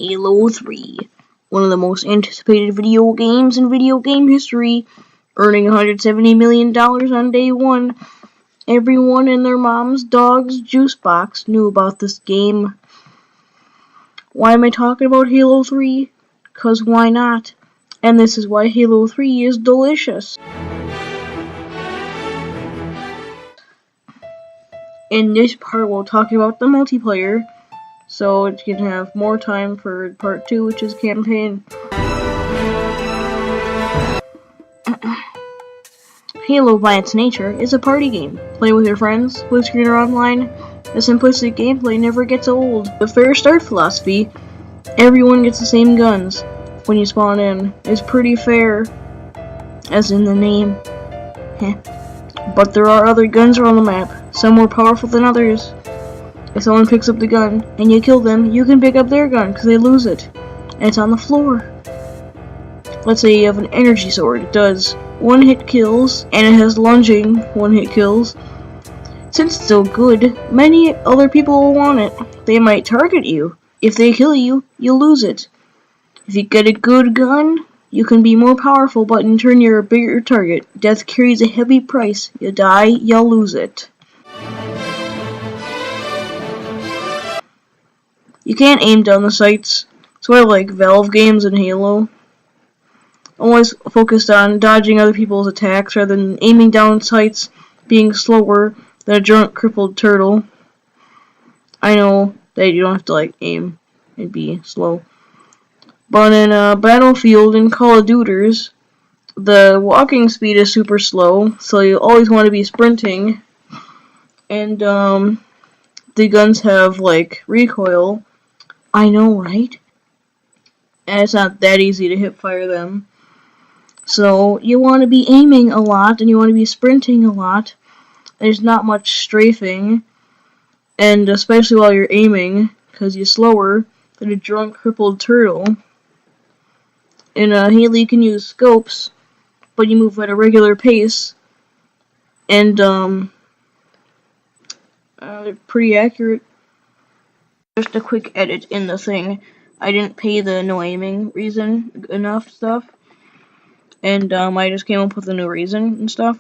Halo 3, one of the most anticipated video games in video game history, earning $170 million on day one. Everyone and their mom's dog's juice box knew about this game. Why am I talking about Halo 3? 'Cause why not? And this is why Halo 3 is delicious. In this part, we'll talk about the multiplayer, so it's gonna have more time for part 2, which is campaign. Halo, by its nature, is a party game. Play with your friends, split screen or online. The simplistic gameplay never gets old. The fair start philosophy, everyone gets the same guns when you spawn in, is pretty fair, as in the name. But there are other guns around the map, some more powerful than others. If someone picks up the gun and you kill them, you can pick up their gun because they lose it, and it's on the floor. Let's say you have an energy sword. It does 1-hit kills, and it has lunging 1-hit kills. Since it's so good, many other people will want it. They might target you. If they kill you, you lose it. If you get a good gun, you can be more powerful, but in turn you're a bigger target. Death carries a heavy price. You die, you'll lose it. You can't aim down the sights. Sort of like Valve games in Halo. Always focused on dodging other people's attacks rather than aiming down sights, being slower than a drunk, crippled turtle. I know that you don't have to aim and be slow. But in Battlefield and Call of Duty, the walking speed is super slow, so you always want to be sprinting. And the guns have recoil. I know, right? And it's not that easy to hip fire them. So you want to be aiming a lot, and you want to be sprinting a lot. There's not much strafing, and especially while you're aiming, because you're slower than a drunk, crippled turtle. In Halo, you can use scopes, but you move at a regular pace, and they're pretty accurate. Just a quick edit in the thing. I didn't pay the no aiming reason enough stuff, and I just came up with a new reason and stuff.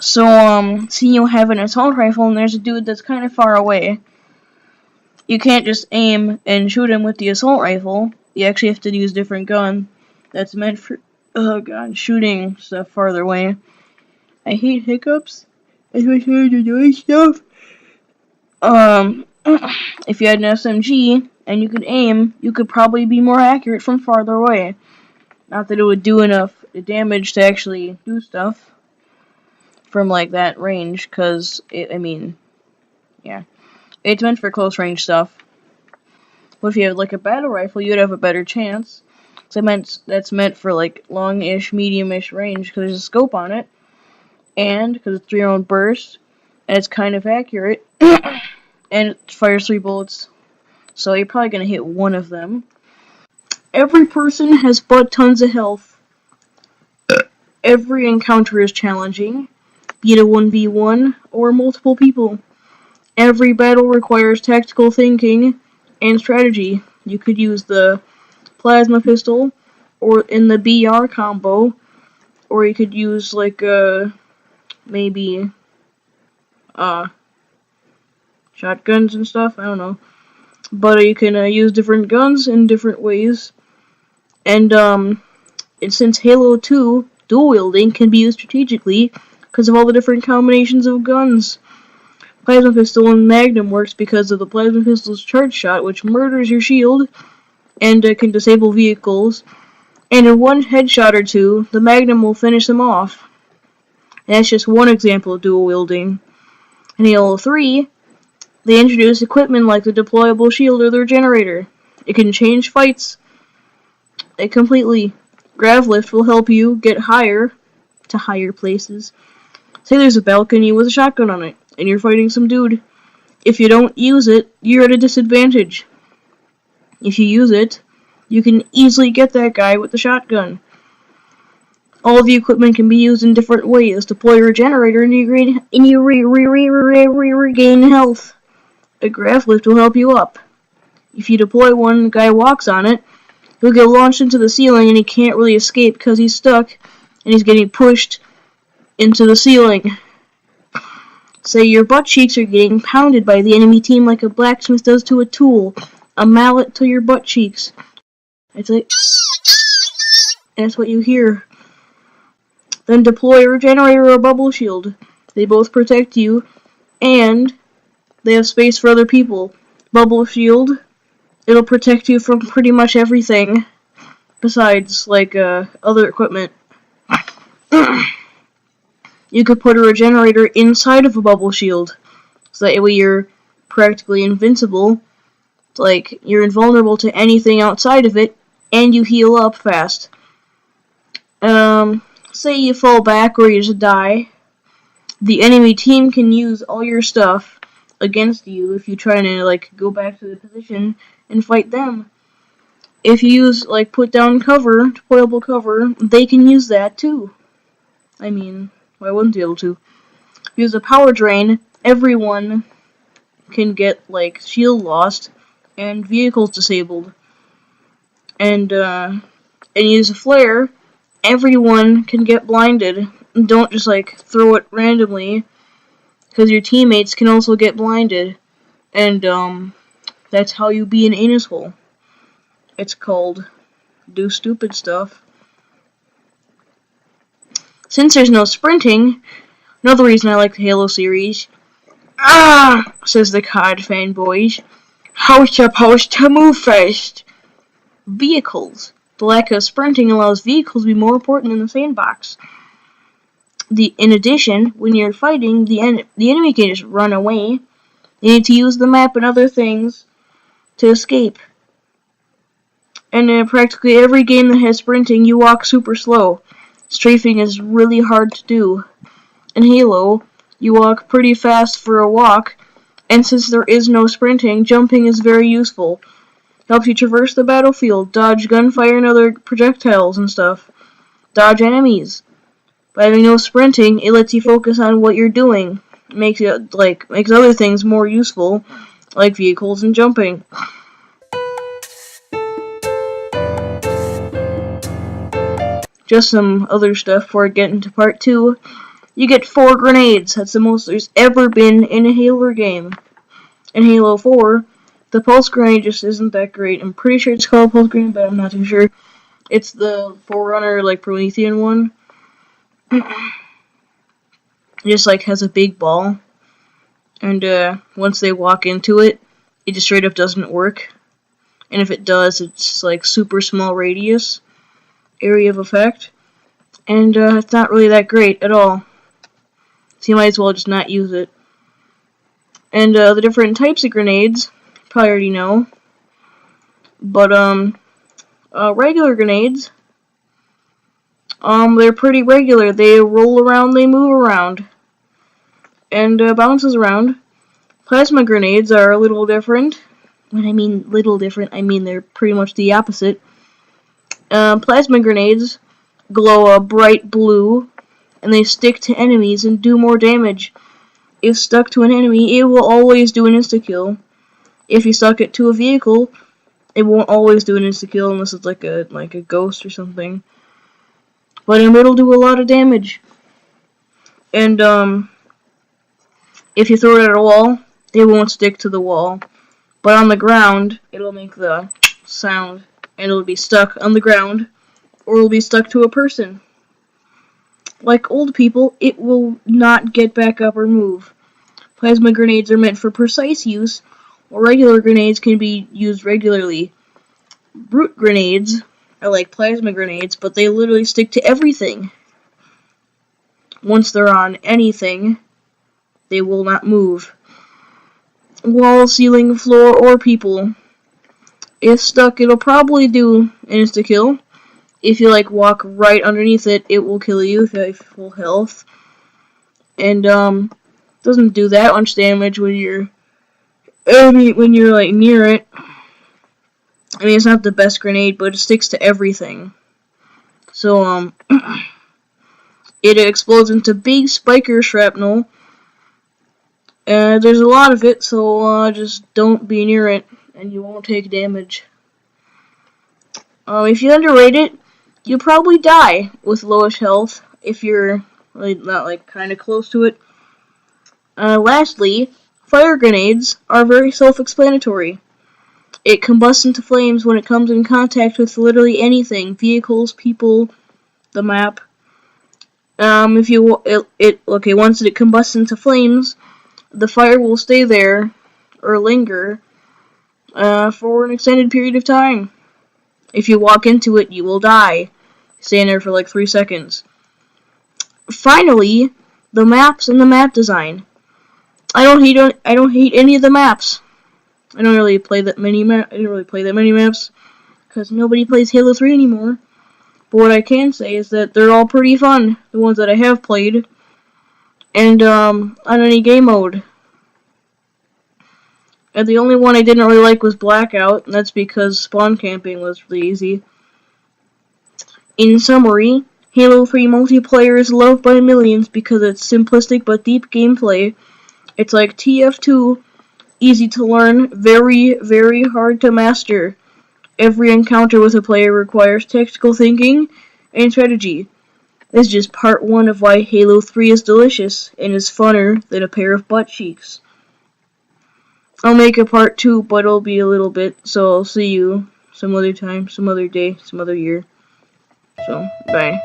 So, see, you have an assault rifle, and there's a dude that's kind of far away. You can't just aim and shoot him with the assault rifle. You actually have to use a different gun that's meant for, shooting stuff farther away. I hate hiccups, especially to doing stuff. If you had an SMG and you could aim, you could probably be more accurate from farther away. Not that it would do enough damage to actually do stuff from that range, because it's meant for close range stuff. But if you have a battle rifle, you'd have a better chance. So that's meant for long-ish, medium-ish range, because there's a scope on it, and because it's 3-round burst, and it's kind of accurate, and it fires 3 bullets, so you're probably gonna hit one of them. Every person has but tons of health. Every encounter is challenging, be it a 1v1 or multiple people. Every battle requires tactical thinking and strategy. You could use the plasma pistol, or in the BR combo, or you could use maybe shotguns and stuff. I don't know, but you can use different guns in different ways. And since Halo 2, dual wielding can be used strategically because of all the different combinations of guns. Plasma pistol and Magnum works because of the plasma pistol's charge shot, which murders your shield and can disable vehicles. And in one headshot or two, the Magnum will finish them off. And that's just one example of dual wielding. In Halo 3, they introduced equipment like the deployable shield or the regenerator. It can change fights completely. Grav lift will help you get higher to higher places. Say there's a balcony with a shotgun on it, and you're fighting some dude. If you don't use it, you're at a disadvantage. If you use it, you can easily get that guy with the shotgun. All the equipment can be used in different ways. Deploy a regenerator and you regain health. A grav lift will help you up. If you deploy one, the guy walks on it, he'll get launched into the ceiling and he can't really escape because he's stuck and he's getting pushed into the ceiling. Say your butt cheeks are getting pounded by the enemy team like a blacksmith does to a tool. A mallet to your butt cheeks. It's like, that's what you hear. Then deploy a regenerator or a bubble shield. They both protect you, and they have space for other people. Bubble shield, it'll protect you from pretty much everything, besides, like, other equipment. You could put a regenerator inside of a bubble shield, so that way you're practically invincible. Like, you're invulnerable to anything outside of it, and you heal up fast. Say you fall back or you just die. The enemy team can use all your stuff against you if you try to, like, go back to the position and fight them. If you use, like, put down cover, deployable cover, they can use that too. I mean, why wouldn't they be able to? Use a power drain, everyone can get, like, shield lost and vehicles disabled. And use a flare, everyone can get blinded. Don't just, like, throw it randomly, because your teammates can also get blinded. And, that's how you be an anus hole. It's called do stupid stuff. Since there's no sprinting, another reason I like the Halo series. Ah, says the COD fanboys. How's supposed to move fast? Vehicles. The lack of sprinting allows vehicles to be more important in the sandbox. In addition, when you're fighting, the enemy can just run away. You need to use the map and other things to escape. And in practically every game that has sprinting, you walk super slow. Strafing is really hard to do. In Halo, you walk pretty fast for a walk, and since there is no sprinting, jumping is very useful. Helps you traverse the battlefield, dodge gunfire and other projectiles and stuff. Dodge enemies. By having no sprinting, it lets you focus on what you're doing. Makes other things more useful, like vehicles and jumping. Just some other stuff before I get into part 2. You get 4 grenades. That's the most there's ever been in a Halo game. In Halo 4, the pulse grenade just isn't that great. I'm pretty sure it's called pulse grenade, but I'm not too sure. It's the Forerunner, like, Promethean one. It just, like, has a big ball. And, once they walk into it, it just straight up doesn't work. And if it does, it's, like, super small radius. Area of effect, and it's not really that great at all, so you might as well just not use it. And the different types of grenades, you probably already know, but regular grenades, they're pretty regular. They roll around, they move around, and bounces around. Plasma grenades are a little different. When I mean little different, I mean they're pretty much the opposite. Plasma grenades glow a bright blue, and they stick to enemies and do more damage. If stuck to an enemy, it will always do an insta-kill. If you stuck it to a vehicle, it won't always do an insta-kill unless it's like a ghost or something. But it'll do a lot of damage. And if you throw it at a wall, it won't stick to the wall. But on the ground, it'll make the sound. And it'll be stuck on the ground, or it'll be stuck to a person. Like old people, it will not get back up or move. Plasma grenades are meant for precise use, while regular grenades can be used regularly. Brute grenades are like plasma grenades, but they literally stick to everything. Once they're on anything, they will not move. Wall, ceiling, floor, or people. If stuck, it'll probably do an insta-kill. If you, like, walk right underneath it, it will kill you if you have full health. And, doesn't do that much damage when you're, like, near it. I mean, it's not the best grenade, but it sticks to everything. So, it explodes into big spiker shrapnel. There's a lot of it, so, just don't be near it. and you won't take damage. If you underrate it, you'll probably die with lowish health if you're really not like kind of close to it. Lastly, fire grenades are very self-explanatory. It combusts into flames when it comes in contact with literally anything: vehicles, people, the map. Once it combusts into flames, the fire will stay there or linger for an extended period of time. If you walk into it, you will die. Stand there for like 3 seconds. Finally, the maps and the map design. I don't hate any of the maps. I didn't really play that many maps because nobody plays Halo 3 anymore. But what I can say is that they're all pretty fun, the ones that I have played, and on any game mode. And the only one I didn't really like was Blackout, and that's because spawn camping was really easy. In summary, Halo 3 multiplayer is loved by millions because it's simplistic but deep gameplay. It's like TF2, easy to learn, very, very hard to master. Every encounter with a player requires tactical thinking and strategy. This is just part 1 of why Halo 3 is delicious and is funner than a pair of butt cheeks. I'll make a part 2, but it'll be a little bit, so I'll see you some other time, some other day, some other year. So, bye.